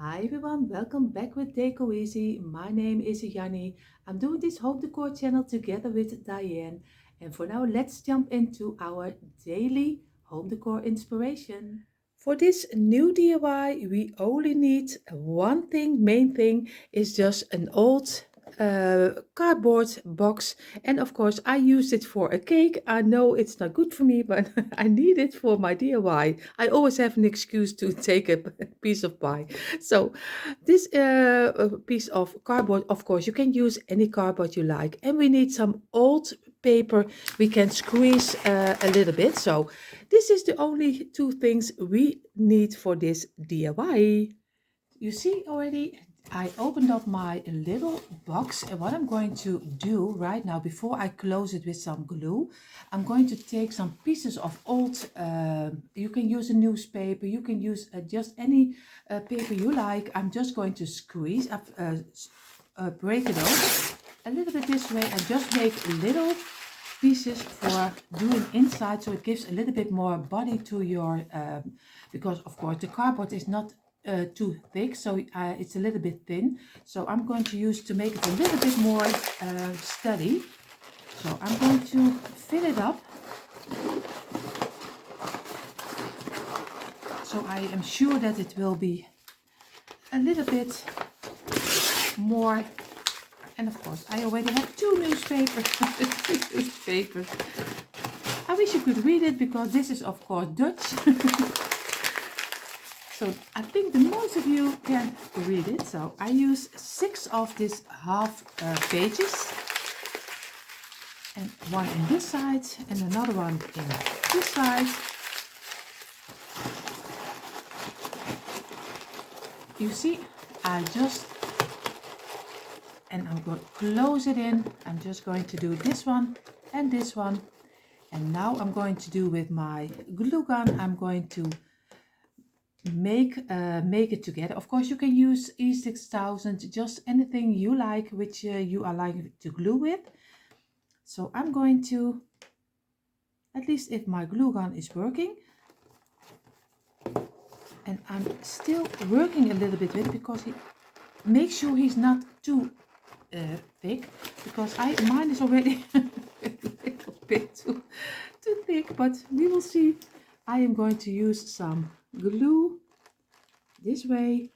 Hi everyone, welcome back with Decoeasy. My name is Janny. I'm doing this home decor channel together with Dyanne. And for now, let's jump into our daily home decor inspiration. For this new DIY, we only need one thing, main thing is just an old cardboard box. And of course, I used it for a cake. I know it's not good for me, but I need it for my DIY. I always have an excuse to take a piece of pie. So this piece of cardboard, of course, you can use any cardboard you like. And we need some old paper we can squeeze a little bit. So this is the only two things we need for this DIY. You see already, I opened up my little box, and what I'm going to do right now, before I close it with some glue, I'm going to take some pieces of old, you can use a newspaper, you can use just any paper you like. I'm just going to squeeze up, break it off a little bit this way and just make little pieces for doing inside, so it gives a little bit more body to your, because of course the cardboard is not too thick, so it's a little bit thin. So I'm going to use to make it a little bit more steady. So I'm going to fill it up. So I am sure that it will be a little bit more. And of course, I already have two newspapers. I wish you could read it because this is of course Dutch. So I think the most of you can read it. So I use 6 of these half pages. And one in this side and another one in this side. You see, and I'm going to close it in. I'm just going to do this one and this one. And now I'm going to do with my glue gun, I'm going to make it together. Of course, you can use E6000, just anything you like, which you are like to glue with. So I'm going to, at least if my glue gun is working, and I'm still working a little bit with it because make sure he's not too thick, because mine is already a little bit too thick, but we will see. I am going to use some glue this way.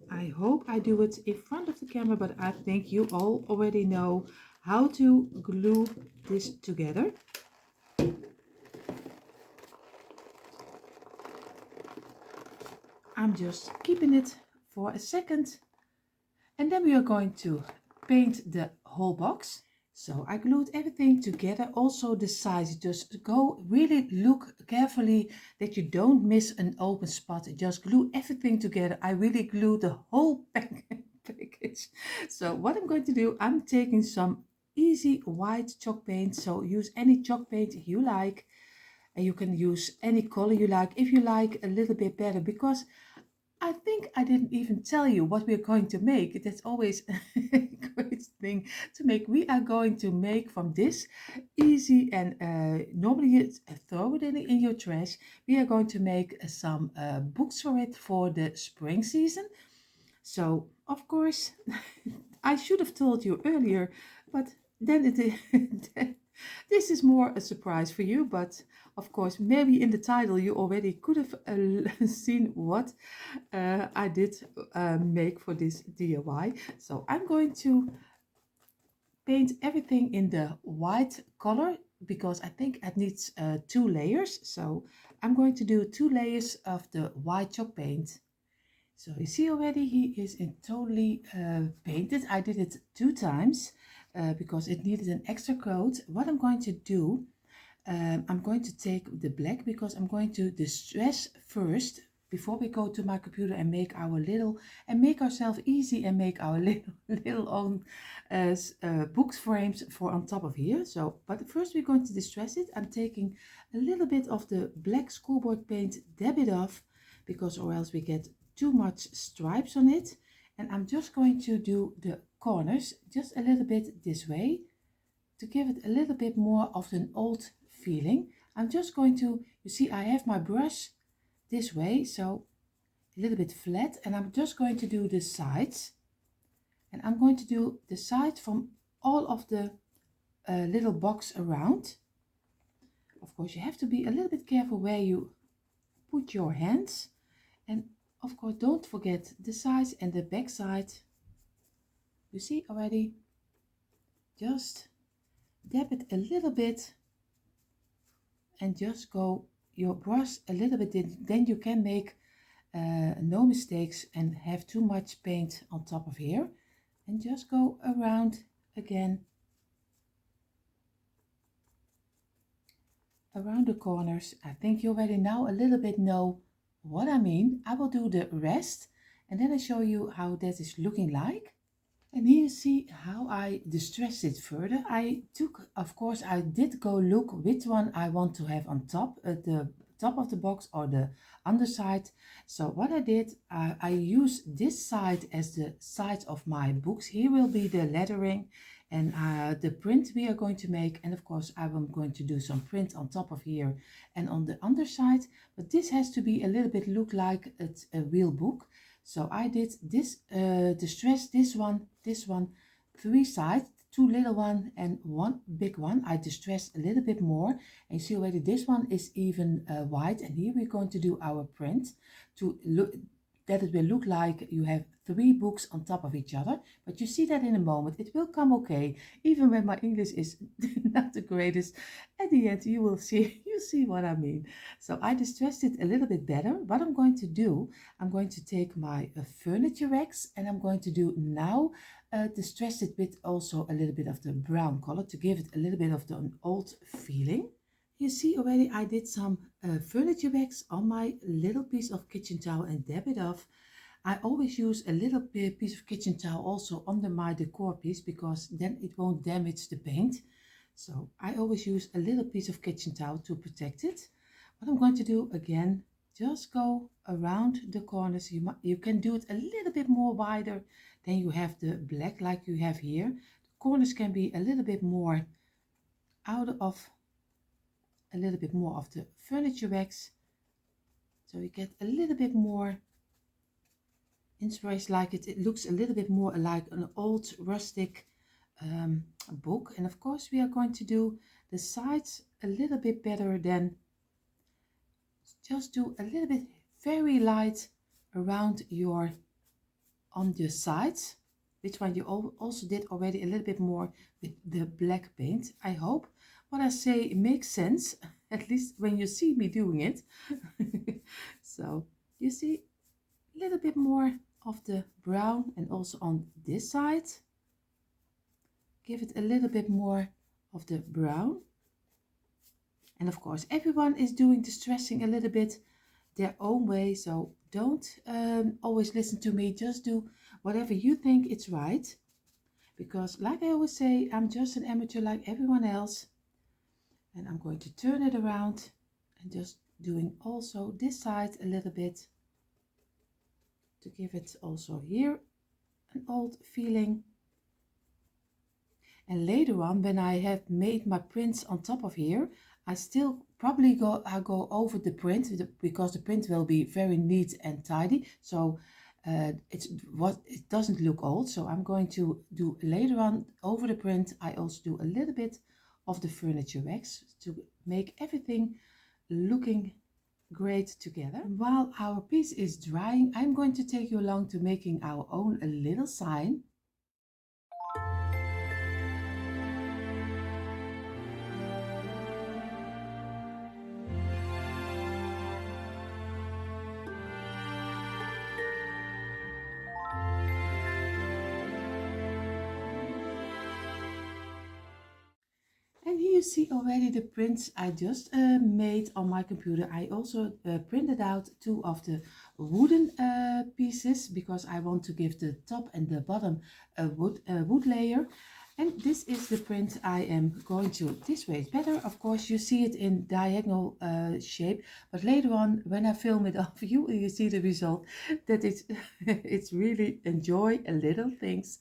I hope I do it in front of the camera, but I think you all already know how to glue this together. I'm just keeping it for a second, and then we are going to paint the whole box. So I glued everything together, also the sides. Just really look carefully that you don't miss an open spot. Just glue everything together. I really glued the whole package. So what I'm going to do, I'm taking some easy white chalk paint. So use any chalk paint you like. And you can use any color you like, if you like a little bit better, because I think I didn't even tell you what we're going to make. That's always a great thing to make. We are going to make from this easy, and normally you throw it in your trash. We are going to make some books for it for the spring season. So, of course, I should have told you earlier, but then this is more a surprise for you. But of course, maybe in the title you already could have seen what I did make for this DIY. So I'm going to paint everything in the white color because I think it needs 2 layers. So I'm going to do 2 layers of the white chalk paint. So you see already he is in totally painted. I did it 2 times because it needed an extra coat. What I'm going to do, I'm going to take the black because I'm going to distress first before we go to my computer and make ourselves easy and make our little own books frames for on top of here. So, but first we're going to distress it. I'm taking a little bit of the black schoolboard paint, dab it off, because or else we get too much stripes on it. And I'm just going to do the corners just a little bit this way to give it a little bit more of an old feeling. I'm just going to, you see I have my brush this way, so a little bit flat, and I'm just going to do the sides. And I'm going to do the sides from all of the little box around. Of course, you have to be a little bit careful where you put your hands. And of course, don't forget the sides and the back side. You see already? Just dab it a little bit and just go your brush a little bit. Then you can make no mistakes and have too much paint on top of here. And just go around again. Around the corners. I think you already now a little bit know what I mean. I will do the rest and then I show you how that is looking like. And here you see how I distressed it further. Of course, I did go look which one I want to have on top, the top of the box or the underside. So what I did, I use this side as the side of my books. Here will be the lettering and the print we are going to make. And of course, I'm going to do some print on top of here and on the underside. But this has to be a little bit look like it's a real book. So I did this, distress this one, 3 sides, 2 little one and 1 big one. I distressed a little bit more. And you see already this one is even white. And here we're going to do our print to look that it will look like you have 3 books on top of each other. But you see that in a moment. It will come okay. Even when my English is not the greatest, at the end you will see, you see what I mean. So I distressed it a little bit better. What I'm going to do, I'm going to take my furniture racks and I'm going to do now distress it with also a little bit of the brown color to give it a little bit of the old feeling. You see already I did some furniture wax on my little piece of kitchen towel and dab it off. I always use a little piece of kitchen towel also under my decor piece because then it won't damage the paint. So I always use a little piece of kitchen towel to protect it. What I'm going to do again, just go around the corners. You can do it a little bit more wider than you have the black like you have here. The corners can be a little bit more out of a little bit more of the furniture wax, so you get a little bit more inspiration, like it looks a little bit more like an old rustic book. And of course we are going to do the sides a little bit better than just do a little bit very light around your on the sides, which one you also did already a little bit more with the black paint. I hope what I say makes sense, at least when you see me doing it. So you see a little bit more of the brown and also on this side. Give it a little bit more of the brown. And of course, everyone is doing distressing a little bit their own way. So don't always listen to me. Just do whatever you think it's right. Because like I always say, I'm just an amateur like everyone else. And I'm going to turn it around and just doing also this side a little bit to give it also here an old feeling. And later on, when I have made my prints on top of here, I still probably go over the print because the print will be very neat and tidy. So it doesn't look old. So I'm going to do later on over the print. I also do a little bit of the furniture wax to make everything looking great together. While our piece is drying, I'm going to take you along to making our own little sign. And here you see already the prints I just made on my computer. I also printed out 2 of the wooden pieces because I want to give the top and the bottom a wood layer. And this is the print I am going to. This way is better. Of course, you see it in diagonal shape, but later on when I film it off, you see the result that it's really enjoy a little things.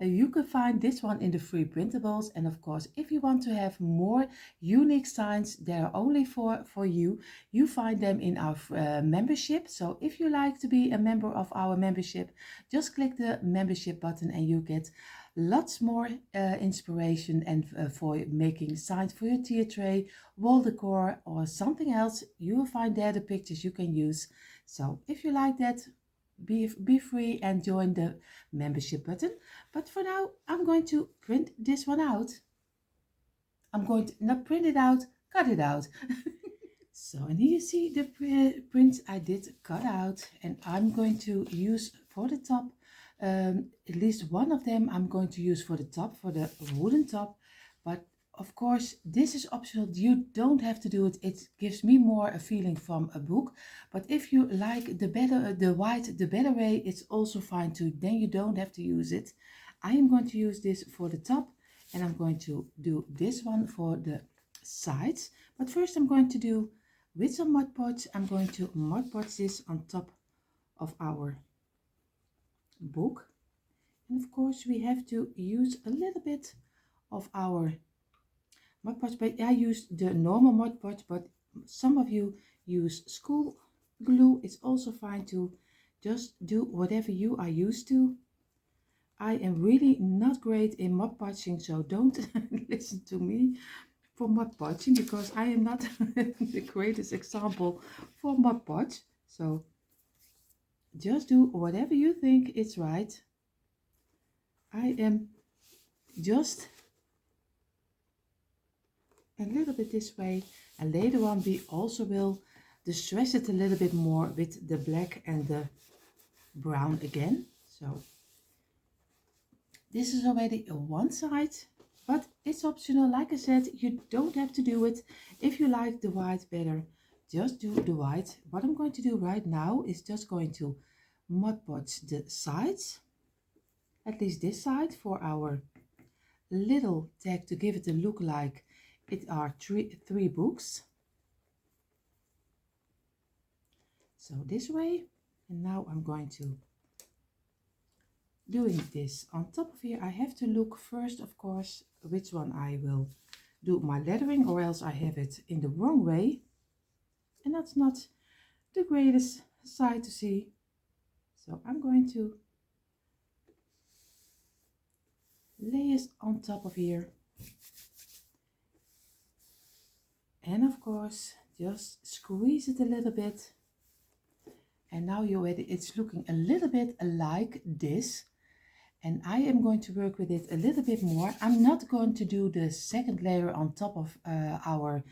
You can find this one in the free printables, and of course if you want to have more unique signs that are only for you, you find them in our membership. So if you like to be a member of our membership, just click the membership button and you get lots more inspiration and for making signs for your tier tray, wall decor or something else. You will find there the pictures you can use. So if you like that, be free and join the membership button. But for now, I'm going to print this one out. I'm going to not print it out, cut it out. So, and here you see the prints I did cut out, and I'm going to use for the top, at least one of them I'm going to use for the top, for the wooden top. But of course, this is optional. You don't have to do it. It gives me more a feeling from a book. But if you like the white, the better way, it's also fine too. Then you don't have to use it. I am going to use this for the top, and I'm going to do this one for the sides. But first I'm going to do, with some Mod Podge, I'm going to Mod Podge this on top of our book. And of course we have to use a little bit of our Mod Podge, but I use the normal Mod Podge, but some of you use school glue. It's also fine to just do whatever you are used to. I am really not great in Mod Podging, so don't listen to me for Mod Podging, because I am not the greatest example for Mod Podge. So just do whatever you think is right. I am just a little bit this way, and later on we also will distress it a little bit more with the black and the brown again. So this is already one side, but it's optional. Like I said, you don't have to do it. If you like the white better, just do the white. What I'm going to do right now is just going to Mod Podge the sides, at least this side, for our little tag to give it a look like it are three books. So this way, and now I'm going to doing this on top of here. I have to look first, of course, which one I will do my lettering, or else I have it in the wrong way, and that's not the greatest sight to see. So I'm going to lay it on top of here, and of course just squeeze it a little bit, and now you're ready. It's looking a little bit like this, and I am going to work with it a little bit more. I'm not going to do the second layer on top of our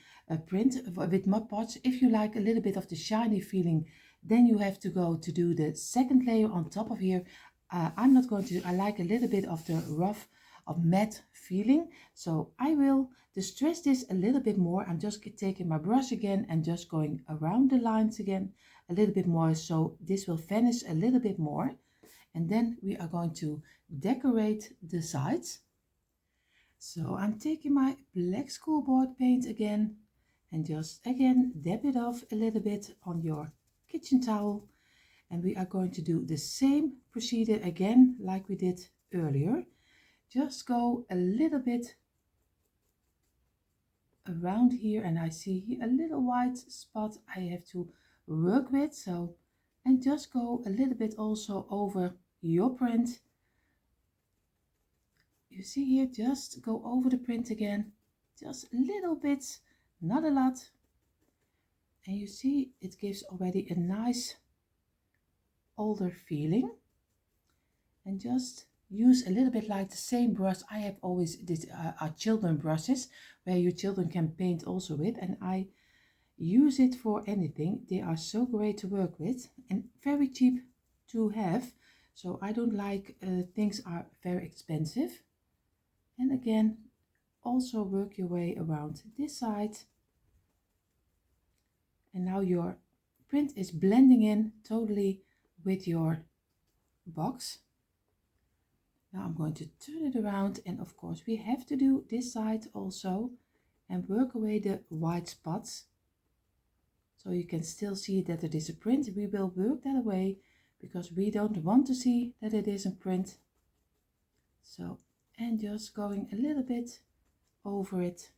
print with Mod Podge. If you like a little bit of the shiny feeling, then you have to go to do the second layer on top of here. I'm not going to. I like a little bit of the rough, of matte feeling, so I will distress this a little bit more. I'm just taking my brush again and just going around the lines again a little bit more, so this will vanish a little bit more. And then we are going to decorate the sides. So I'm taking my black school board paint again and just again dab it off a little bit on your kitchen towel, and we are going to do the same procedure again like we did earlier. Just go a little bit around here, and I see here a little white spot I have to work with. So, and just go a little bit also over your print. You see here, just go over the print again, just a little bit, not a lot. And you see it gives already a nice older feeling. And just use a little bit like the same brush I have always did, our children brushes, where your children can paint also with, and I use it for anything. They are so great to work with and very cheap to have, so I don't like things are very expensive. And again, also work your way around this side, and now your print is blending in totally with your box. Now I'm going to turn it around, and of course we have to do this side also and work away the white spots, so you can still see that it is a print. We will work that away because we don't want to see that it is a print. So, and just going a little bit over it.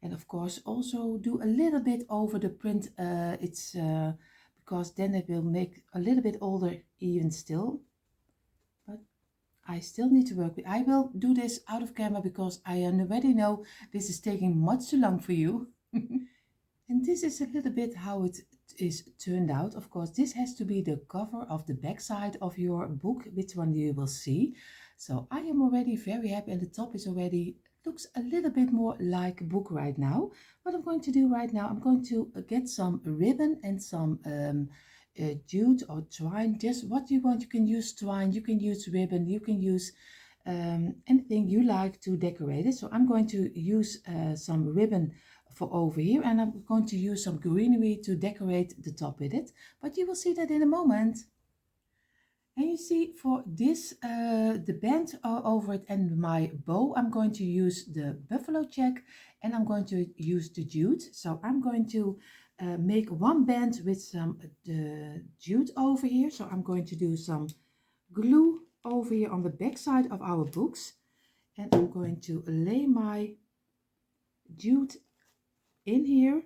And of course also do a little bit over the print, because then it will make a little bit older even still. But I still need to work with. I will do this out of camera because I already know this is taking much too long for you. And this is a little bit how it is turned out. Of course, this has to be the cover of the back side of your book, which one you will see. So I am already very happy, and the top is already looks a little bit more like a book right now. What I'm going to do right now, I'm going to get some ribbon and some jute or twine, just what you want. You can use twine, you can use ribbon, you can use anything you like to decorate it. So I'm going to use some ribbon for over here, and I'm going to use some greenery to decorate the top with it, but you will see that in a moment. And you see, for this the band over it and my bow, I'm going to use the buffalo check, and I'm going to use the jute. So I'm going to make one band with some jute over here. So I'm going to do some glue over here on the back side of our books, and I'm going to lay my jute in here.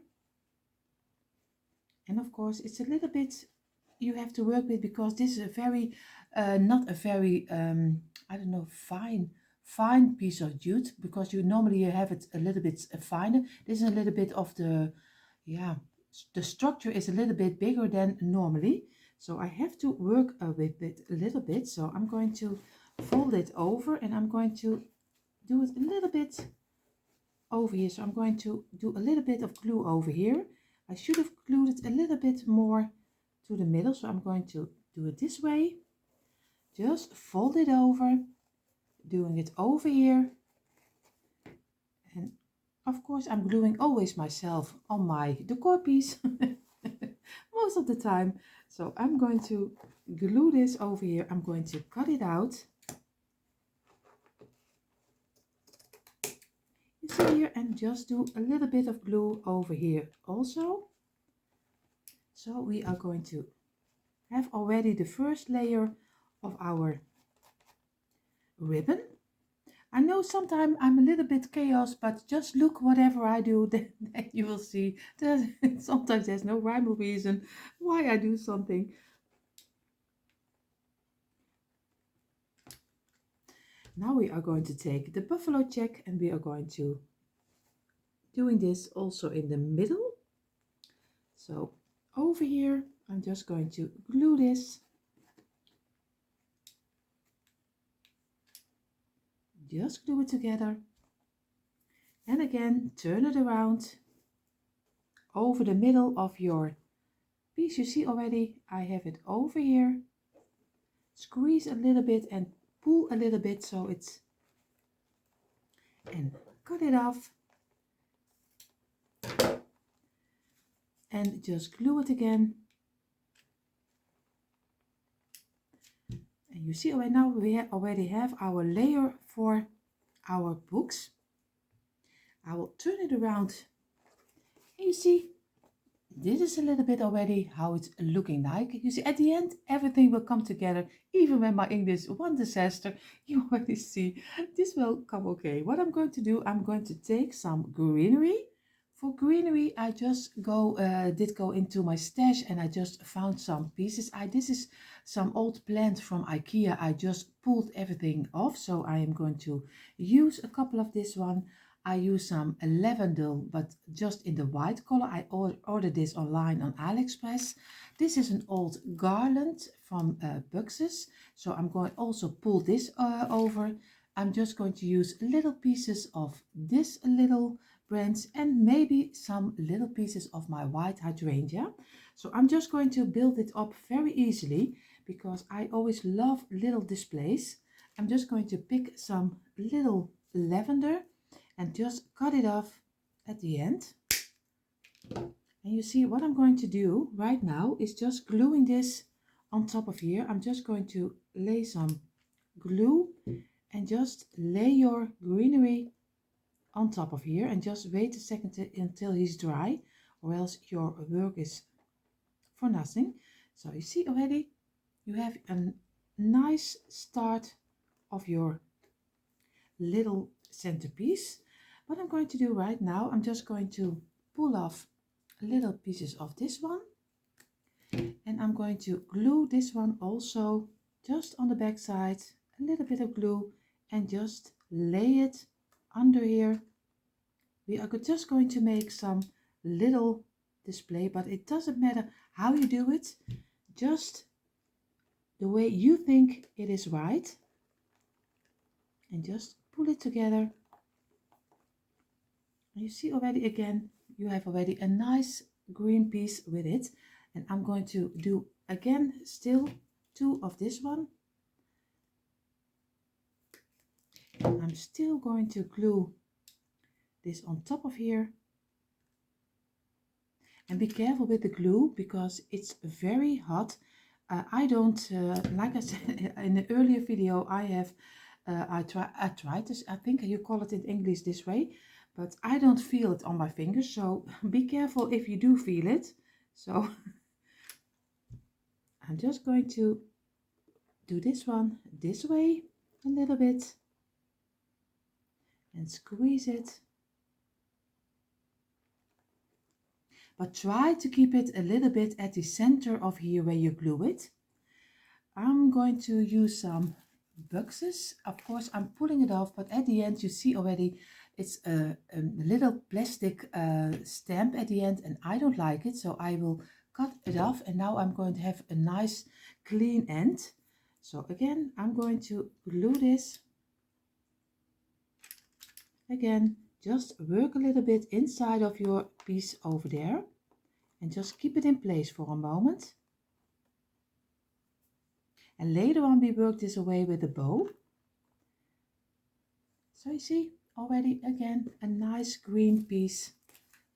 And of course it's a little bit you have to work with, because this is a very not a very I don't know, fine piece of jute, because you normally have it a little bit finer. This is a little bit of the, yeah, the structure is a little bit bigger than normally, so I have to work with it a little bit. So I'm going to fold it over, and I'm going to do it a little bit over here. So I'm going to do a little bit of glue over here. I should have glued it a little bit more to the middle, so I'm going to do it this way. Just fold it over, doing it over here. And of course I'm gluing always myself on my decor piece most of the time. So I'm going to glue this over here. I'm going to cut it out. You see here, and just do a little bit of glue over here also. So we are going to have already the first layer of our ribbon. I know sometimes I'm a little bit chaos, but just look whatever I do, then you will see that sometimes there's no rhyme or reason why I do something. Now we are going to take the buffalo check, and we are going to doing this also in the middle. So over here I'm just going to glue this. Just glue it together, and again turn it around over the middle of your piece. You see already I have it over here. Squeeze a little bit and pull a little bit, so it's, and cut it off, and just glue it again. And you see right now we already have our layer for our books. I will turn it around, and you see this is a little bit already how it's looking like. You see at the end everything will come together. Even when my English is one disaster, you already see this will come okay. What I'm going to do, I'm going to take some greenery. For greenery I just did go into my stash, and I just found some pieces. This is some old plant from IKEA. I just pulled everything off, so I am going to use a couple of this one. I use some lavender, but just in the white color. I ordered this online on AliExpress. This is an old garland from Buxes, so I'm going also pull this over. I'm just going to use little pieces of this little branch, and maybe some little pieces of my white hydrangea. So I'm just going to build it up very easily, because I always love little displays. I'm just going to pick some little lavender and just cut it off at the end. And you see what I'm going to do right now is just gluing this on top of here. I'm just going to lay some glue and just lay your greenery on top of here, and just wait a second until he's dry, or else your work is for nothing. So you see already you have a nice start of your little centerpiece. What I'm going to do right now, I'm just going to pull off little pieces of this one, and I'm going to glue this one also just on the back side, a little bit of glue, and just lay it under here. We are just going to make some little display, but it doesn't matter how you do it, just the way you think it is right, and just pull it together. And you see already, again, you have already a nice green piece with it. And I'm going to do again still 2 of this one. And I'm still going to glue this on top of here. And be careful with the glue because it's very hot. I don't, like I said in the earlier video, I have arthritis, I think you call it in English this way, but I don't feel it on my fingers, so be careful if you do feel it. So I'm just going to do this one this way a little bit and squeeze it. But try to keep it a little bit at the center of here where you glue it. I'm going to use some boxes. Of course, I'm pulling it off, but at the end you see already it's a little plastic stamp at the end, and I don't like it, so I will cut it off. And now I'm going to have a nice clean end. So again, I'm going to glue this. Again, just work a little bit inside of your piece over there and just keep it in place for a moment. And later on we work this away with a bow. So you see already again a nice green piece.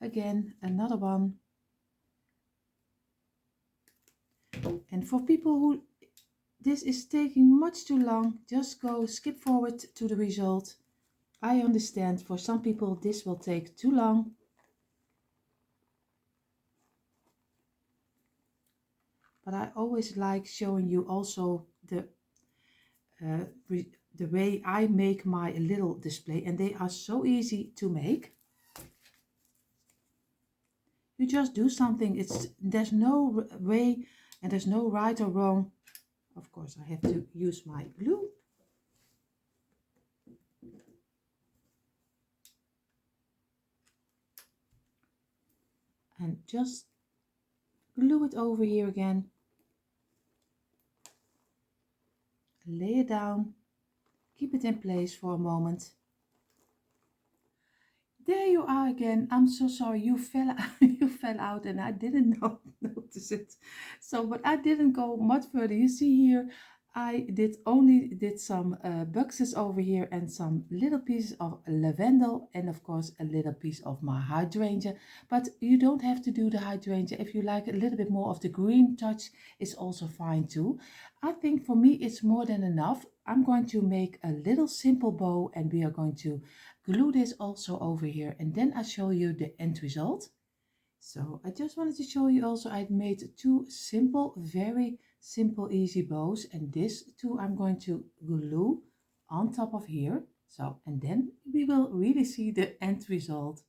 Again, another one. And for people who this is taking much too long, just go skip forward to the result. I understand for some people this will take too long. But I always like showing you also the way I make my little display, and they are so easy to make. You just do something. There's no way and there's no right or wrong. Of course, I have to use my glue. And just glue it over here again. Lay it down. Keep it in place for a moment. There you are again. I'm so sorry you fell you fell out and I didn't notice it. So, but I didn't go much further. You see here, I only did some boxes over here and some little pieces of lavendel, and of course a little piece of my hydrangea. But you don't have to do the hydrangea. If you like a little bit more of the green touch, it's also fine too. I think for me it's more than enough. I'm going to make a little simple bow, and we are going to glue this also over here, and then I show you the end result. So I just wanted to show you also I made 2 simple, very simple, easy bows, and this too I'm going to glue on top of here. So, and then we will really see the end result.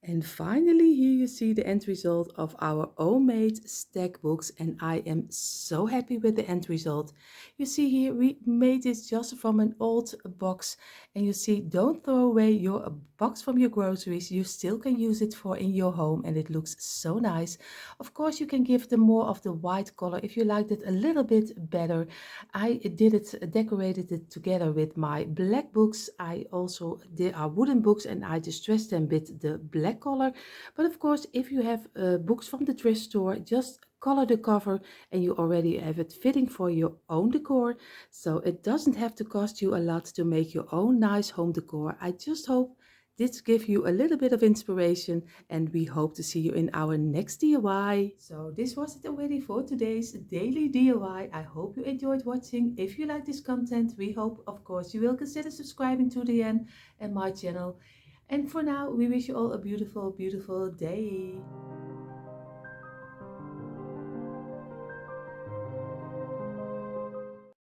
And finally, here you see the end result of our homemade Starck Books, and I am so happy with the end result. You see here, we made this just from an old box, and you see, don't throw away your box from your groceries. You still can use it for in your home, and it looks so nice. Of course, you can give them more of the white color if you liked it a little bit better. I decorated it together with my black books. I also did our wooden books, and I distressed them with the black color. But of course, if you have books from the thrift store, just color the cover and you already have it fitting for your own decor. So it doesn't have to cost you a lot to make your own nice home decor. I just hope this gives you a little bit of inspiration, and we hope to see you in our next DIY. So this was it already for today's daily DIY. I hope you enjoyed watching. If you like this content, we hope, of course, you will consider subscribing to Dyanne and my channel. And for now, we wish you all a beautiful, beautiful day.